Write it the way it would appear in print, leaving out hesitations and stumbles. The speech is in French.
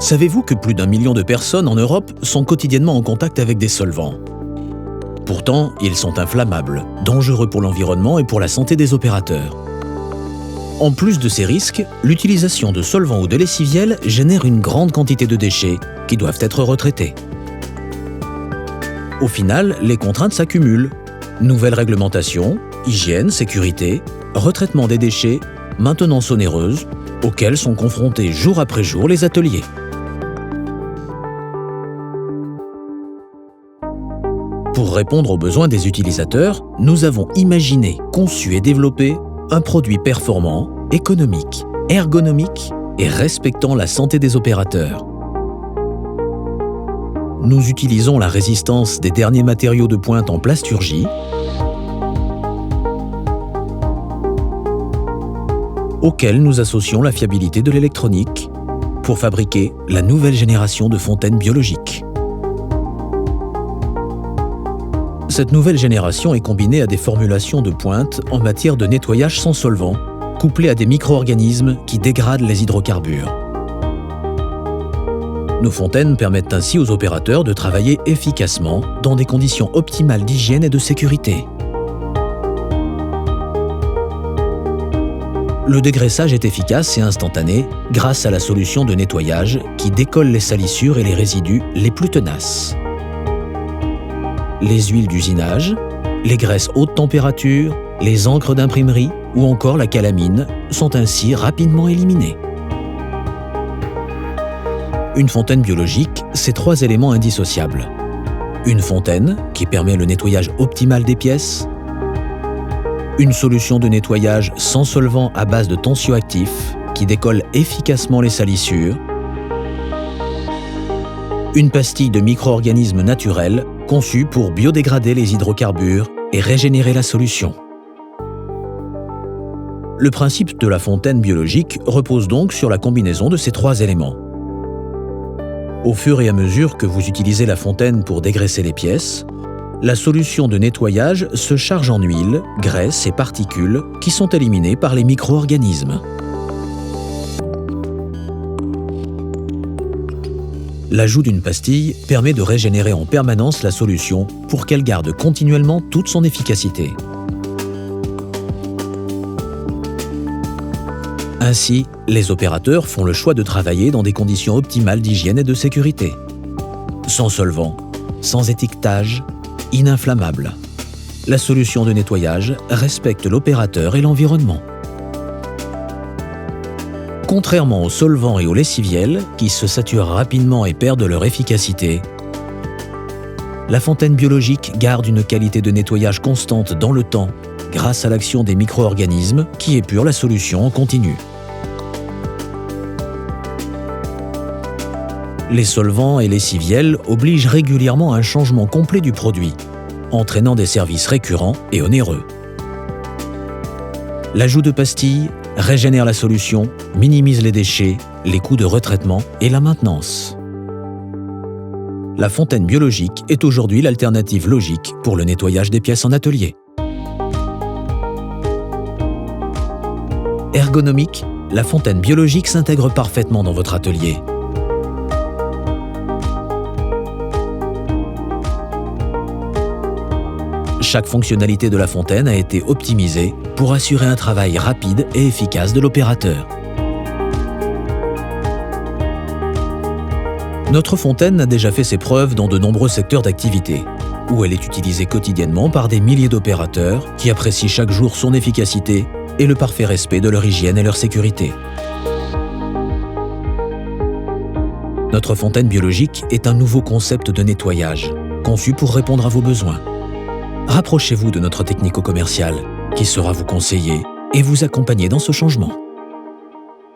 Savez-vous que plus d'1 million de personnes en Europe sont quotidiennement en contact avec des solvants? Pourtant, ils sont inflammables, dangereux pour l'environnement et pour la santé des opérateurs. En plus de ces risques, l'utilisation de solvants ou de lessiviels génère une grande quantité de déchets qui doivent être retraités. Au final, les contraintes s'accumulent. Nouvelles réglementations, hygiène, sécurité, retraitement des déchets, maintenance onéreuse, auxquelles sont confrontés jour après jour les ateliers. Pour répondre aux besoins des utilisateurs, nous avons imaginé, conçu et développé un produit performant, économique, ergonomique et respectant la santé des opérateurs. Nous utilisons la résistance des derniers matériaux de pointe en plasturgie, auxquels nous associons la fiabilité de l'électronique pour fabriquer la nouvelle génération de fontaines biologiques. Cette nouvelle génération est combinée à des formulations de pointe en matière de nettoyage sans solvant, couplées à des micro-organismes qui dégradent les hydrocarbures. Nos fontaines permettent ainsi aux opérateurs de travailler efficacement dans des conditions optimales d'hygiène et de sécurité. Le dégraissage est efficace et instantané grâce à la solution de nettoyage qui décolle les salissures et les résidus les plus tenaces. Les huiles d'usinage, les graisses haute température, les encres d'imprimerie ou encore la calamine sont ainsi rapidement éliminées. Une fontaine biologique, c'est 3 éléments indissociables. Une fontaine qui permet le nettoyage optimal des pièces, une solution de nettoyage sans solvant à base de tensioactifs qui décolle efficacement les salissures, une pastille de micro-organismes naturels conçue pour biodégrader les hydrocarbures et régénérer la solution. Le principe de la fontaine biologique repose donc sur la combinaison de ces 3 éléments. Au fur et à mesure que vous utilisez la fontaine pour dégraisser les pièces, la solution de nettoyage se charge en huile, graisse et particules qui sont éliminées par les micro-organismes. L'ajout d'une pastille permet de régénérer en permanence la solution pour qu'elle garde continuellement toute son efficacité. Ainsi, les opérateurs font le choix de travailler dans des conditions optimales d'hygiène et de sécurité. Sans solvant, sans étiquetage, ininflammable. La solution de nettoyage respecte l'opérateur et l'environnement. Contrairement aux solvants et aux lessiviels, qui se saturent rapidement et perdent leur efficacité, la fontaine biologique garde une qualité de nettoyage constante dans le temps grâce à l'action des micro-organismes qui épurent la solution en continu. Les solvants et lessiviels obligent régulièrement à un changement complet du produit, entraînant des services récurrents et onéreux. L'ajout de pastilles régénère la solution, minimise les déchets, les coûts de retraitement et la maintenance. La fontaine biologique est aujourd'hui l'alternative logique pour le nettoyage des pièces en atelier. Ergonomique, la fontaine biologique s'intègre parfaitement dans votre atelier. Chaque fonctionnalité de la fontaine a été optimisée pour assurer un travail rapide et efficace de l'opérateur. Notre fontaine a déjà fait ses preuves dans de nombreux secteurs d'activité, où elle est utilisée quotidiennement par des milliers d'opérateurs qui apprécient chaque jour son efficacité et le parfait respect de leur hygiène et leur sécurité. Notre fontaine biologique est un nouveau concept de nettoyage, conçu pour répondre à vos besoins. Rapprochez-vous de notre technico-commercial qui saura vous conseiller et vous accompagner dans ce changement.